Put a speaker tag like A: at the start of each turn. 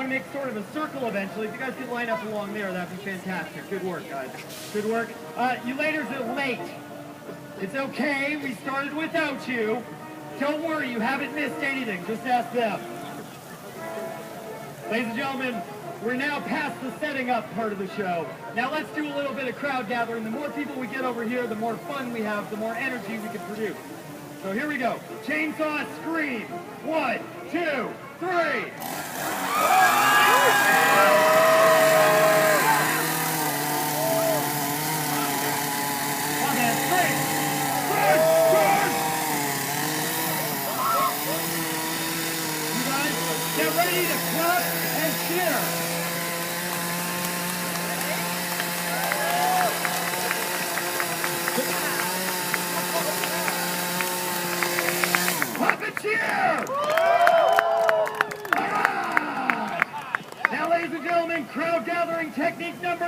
A: to make sort of a circle eventually. If you guys could line up along there, that'd be fantastic. Good work, guys. Good work. You ladies are late. It's okay. We started without you. Don't worry. You haven't missed anything. Just ask them. Ladies and gentlemen, we're now past the setting up part of the show. Now let's do a little bit of crowd gathering. The more people we get over here, the more fun we have, the more energy we can produce. So here we go. Chainsaw Scream. 1, 2, 3. Come on, 3. You guys, get ready to clap and cheer. Cheer! All right! Now, ladies and gentlemen, crowd gathering technique number